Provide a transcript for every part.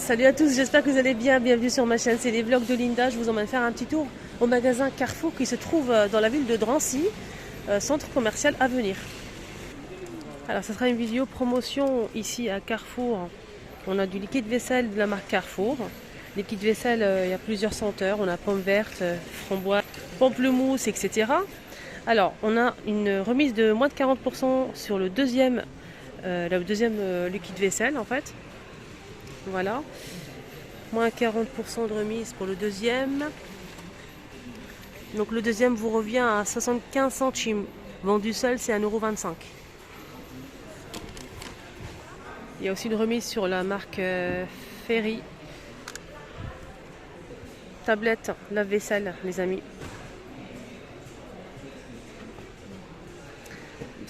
Salut à tous, j'espère que vous allez bien. Bienvenue sur ma chaîne, c'est les vlogs de Linda. Je vous emmène faire un petit tour au magasin Carrefour qui se trouve dans la ville de Drancy, centre commercial Avenir. Alors, ça sera une vidéo promotion ici à Carrefour. On a du liquide vaisselle de la marque Carrefour. Liquide vaisselle, il y a plusieurs senteurs. On a pomme verte, framboise, pamplemousse, etc. Alors, on a une remise de moins de 40% sur le deuxième liquide vaisselle en fait. Voilà, moins 40% de remise pour le deuxième. Donc le deuxième vous revient à 75 centimes. Vendu seul, c'est 1,25 €. Il y a aussi une remise sur la marque Ferry. Tablette lave-vaisselle, les amis.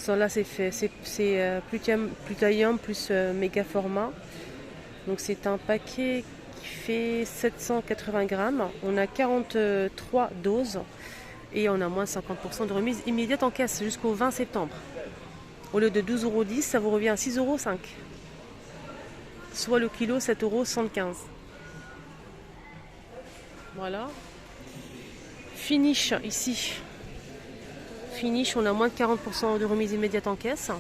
Là, c'est plus taillant, plus méga format. Donc c'est un paquet qui fait 780 grammes. On a 43 doses et on a moins de 50% de remise immédiate en caisse jusqu'au 20 septembre. Au lieu de 12,10 €, ça vous revient à 6,05 €. Soit le kilo 7,75 €. Voilà. Finish ici. Finish, on a moins de 40% de remise immédiate en caisse.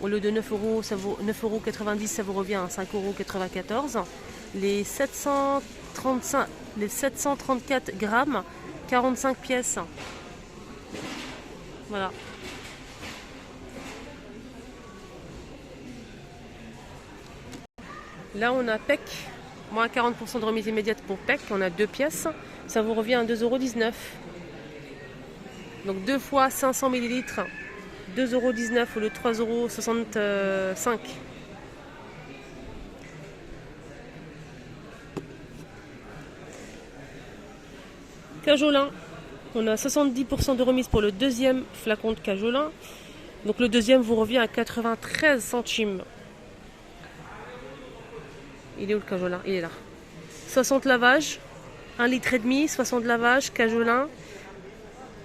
Au lieu de 9 €, ça vaut 9,90 €, ça vous revient à 5,94 €. Les 734 grammes, 45 pièces. Voilà. Là, on a PEC, moins 40% de remise immédiate pour PEC. On a 2 pièces. Ça vous revient à 2,19 €. Donc 2 fois 500 ml. 2,19 € au lieu de 3,65 €. Cajolin, on a 70% de remise pour le deuxième flacon de Cajolin. Donc le deuxième vous revient à 93 centimes. Il est où le Cajolin? Il est là. 60 lavages, 1,5 litre, 60 lavages, Cajolin.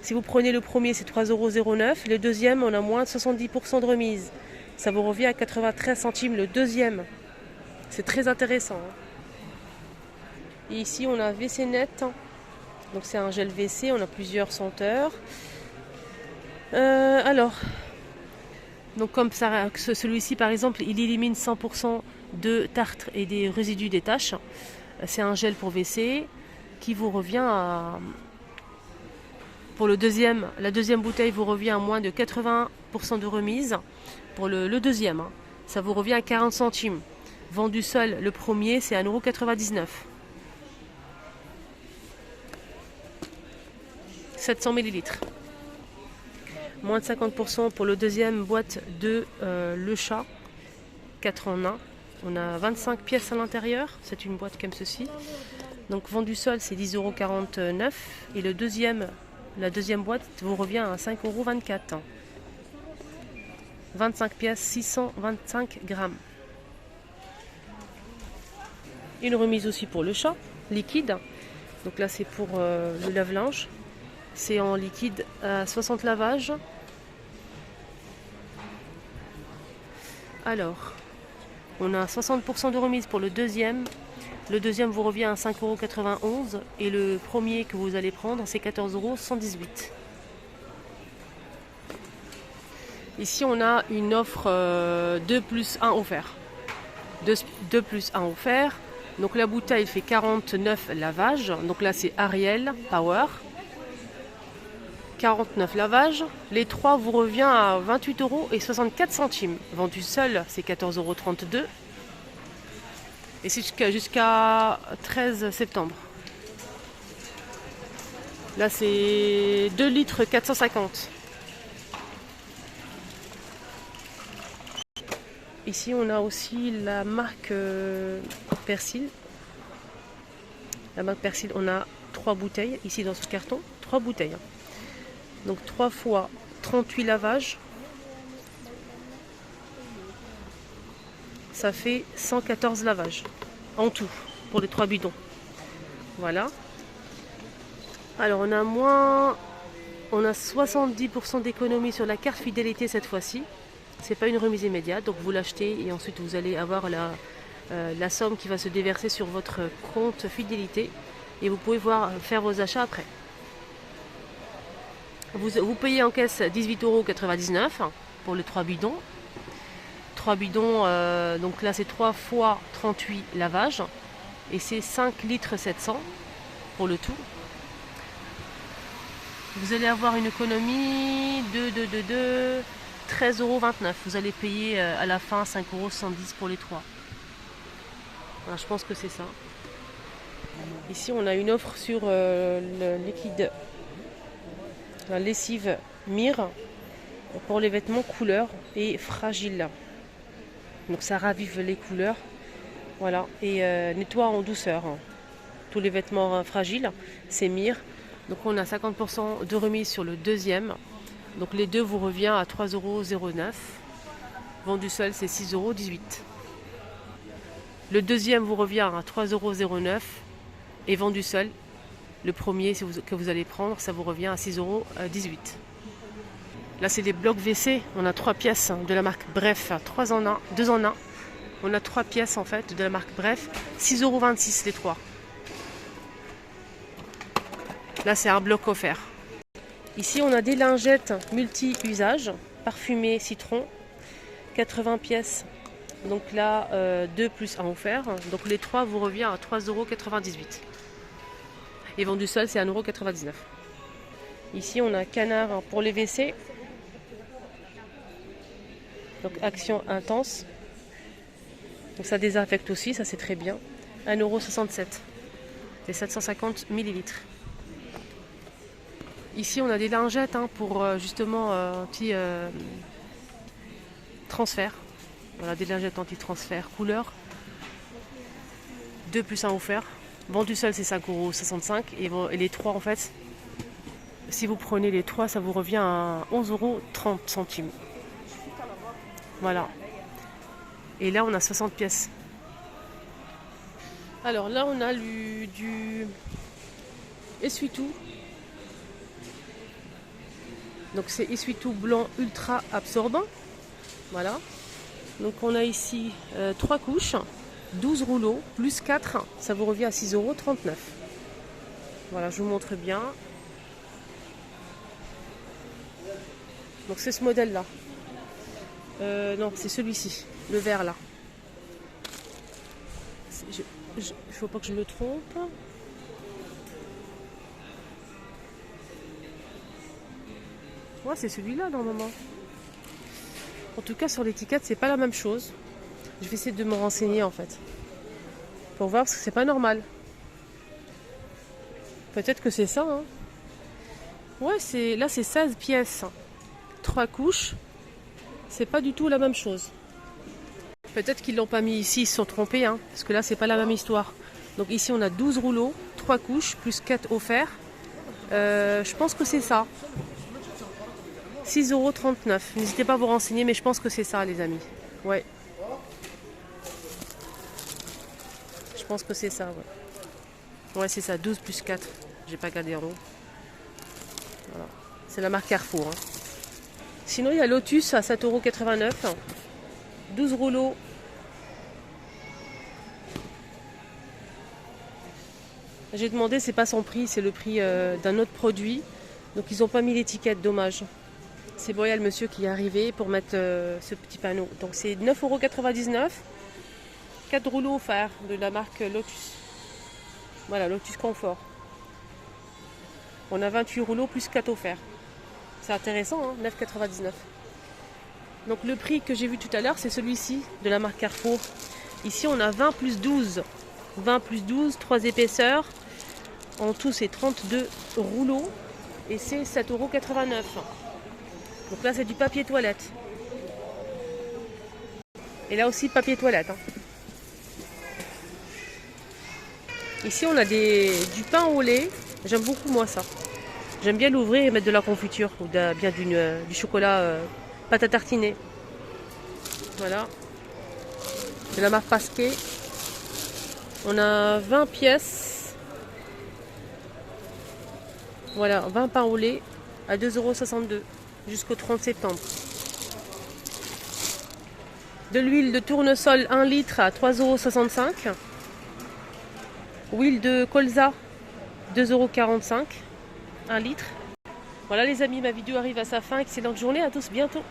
Si vous prenez le premier, c'est 3,09 €. Le deuxième, on a moins de 70% de remise. Ça vous revient à 93 centimes le deuxième. C'est très intéressant. Et ici, on a WC Net. Donc c'est un gel WC, on a plusieurs senteurs. Donc comme ça, celui-ci par exemple, il élimine 100% de tartre et des résidus des taches. C'est un gel pour WC qui vous revient à... Pour la deuxième bouteille vous revient à moins de 80% de remise. Pour le deuxième, ça vous revient à 40 centimes. Vendu seul, le premier, c'est 1,99 €. 700 ml. Moins de 50% pour le deuxième boîte de Le Chat. 4 en 1. On a 25 pièces à l'intérieur. C'est une boîte comme ceci. Donc vendu seul, c'est 10,49 €. Et la deuxième boîte vous revient à 5,24 €. 25 pièces, 625 grammes. Une remise aussi pour Le Chat, liquide. Donc là, c'est pour le lave-linge. C'est en liquide à 60 lavages. Alors, on a 60% de remise pour le deuxième. Le deuxième vous revient à 5,91 € et le premier que vous allez prendre, c'est 14,118 €. Ici, on a une offre 2 plus 1 offert. 2 plus 1 offert. Donc la bouteille fait 49 lavages. Donc là, c'est Ariel Power. 49 lavages. Les 3 vous revient à 28,64 €. Vendu seul, c'est 14,32 €. Et c'est jusqu'à 13 septembre. Là, c'est 2 litres 450. Ici, on a aussi la marque Persil. La marque Persil, on a 3 bouteilles. Ici, dans ce carton, 3 bouteilles. Donc 3 fois 38 lavages. Ça fait 114 lavages en tout pour les 3 bidons. Voilà. Alors on a 70% d'économie sur la carte fidélité cette fois-ci. C'est pas une remise immédiate, donc vous l'achetez et ensuite vous allez avoir la somme qui va se déverser sur votre compte fidélité et vous pouvez faire vos achats après. Vous payez en caisse 18,99 € pour les 3 bidons. 3 bidons, donc là c'est 3 fois 38 lavages et c'est 5 litres 700 pour le tout. Vous allez avoir une économie de 13,29 €. Vous allez payer à la fin 5,70 € pour les 3. Voilà, je pense que c'est ça. Ici on a une offre sur le liquide, la lessive Mire pour les vêtements couleur et fragile. Donc ça ravive les couleurs. Voilà, et nettoie en douceur. Tous les vêtements fragiles, c'est Mire. Donc on a 50% de remise sur le deuxième. Donc les deux vous revient à 3,09 €. Vendu seul, c'est 6,18 €. Le deuxième vous revient à 3,09 € et vendu seul, le premier que vous allez prendre, ça vous revient à 6,18 €. Là, c'est des blocs WC. On a 3 pièces de la marque Bref, 3 en 1, 2 en 1. On a 3 pièces en fait de la marque Bref, 6,26 € les 3. Là, c'est un bloc offert. Ici, on a des lingettes multi-usages, parfumées citron, 80 pièces. Donc là, 2 plus 1 offert. Donc les 3 vous revient à 3,98 €. Et vendu seul, c'est 1,99 €. Ici, on a canard pour les WC. Donc action intense. Donc ça désinfecte aussi, ça c'est très bien. 1,67 €. C'est 750 ml. Ici, on a des lingettes pour justement anti transfert. Voilà, des lingettes anti-transfert couleur. 2 plus 1 offert. Vendu seul, c'est 5,65 € et les 3 en fait, si vous prenez les 3, ça vous revient à 11,30 €. Voilà. Et là, on a 60 pièces. Alors là, on a du essuie-tout. Donc c'est essuie-tout blanc ultra absorbant. Voilà. Donc on a ici 3 couches, 12 rouleaux, plus 4, ça vous revient à 6,39 €. Voilà, je vous montre bien. Donc c'est ce modèle-là. Non, c'est celui-ci, le vert là. Il ne faut pas que je me trompe. Ouais, c'est celui-là normalement. En tout cas, sur l'étiquette, c'est pas la même chose. Je vais essayer de me renseigner en fait. Pour voir, parce que c'est pas normal. Peut-être que c'est ça. Hein. Ouais, là c'est 16 pièces. 3 couches. C'est pas du tout la même chose. Peut-être qu'ils l'ont pas mis ici, ils se sont trompés. Hein, parce que là, c'est pas la même histoire. Donc ici, on a 12 rouleaux, 3 couches, plus 4 offerts. Je pense que c'est ça. 6,39 €. N'hésitez pas à vous renseigner, mais je pense que c'est ça, les amis. Ouais. Je pense que c'est ça, ouais. Ouais, c'est ça, 12 plus 4. J'ai pas gardé en haut. Voilà. C'est la marque Carrefour. Hein. Sinon, il y a Lotus à 7,89 €. 12 rouleaux. J'ai demandé, c'est pas son prix, c'est le prix d'un autre produit. Donc, ils n'ont pas mis l'étiquette, dommage. C'est bon, il y a le monsieur qui est arrivé pour mettre ce petit panneau. Donc c'est 9,99 €. 4 rouleaux offerts de la marque Lotus. Voilà, Lotus Confort. On a 28 rouleaux plus 4 offerts. C'est intéressant, hein, 9,99 €. Donc le prix que j'ai vu tout à l'heure, c'est celui-ci de la marque Carrefour. Ici, on a 20 plus 12. 20 plus 12, 3 épaisseurs. En tout, c'est 32 rouleaux. Et c'est 7,89 €. Donc là, c'est du papier toilette. Et là aussi, papier toilette. Hein. Ici, on a du pain au lait. J'aime beaucoup, moi, ça. J'aime bien l'ouvrir et mettre de la confiture ou bien du chocolat pâte à tartiner. Voilà. De la marque Pasquet. On a 20 pièces. Voilà, 20 pains au lait à 2,62 € jusqu'au 30 septembre. De l'huile de tournesol 1 litre à 3,65 €. Huile de colza 2,45 €. 1 litre. Voilà les amis, ma vidéo arrive à sa fin. Excellente journée à tous, bientôt.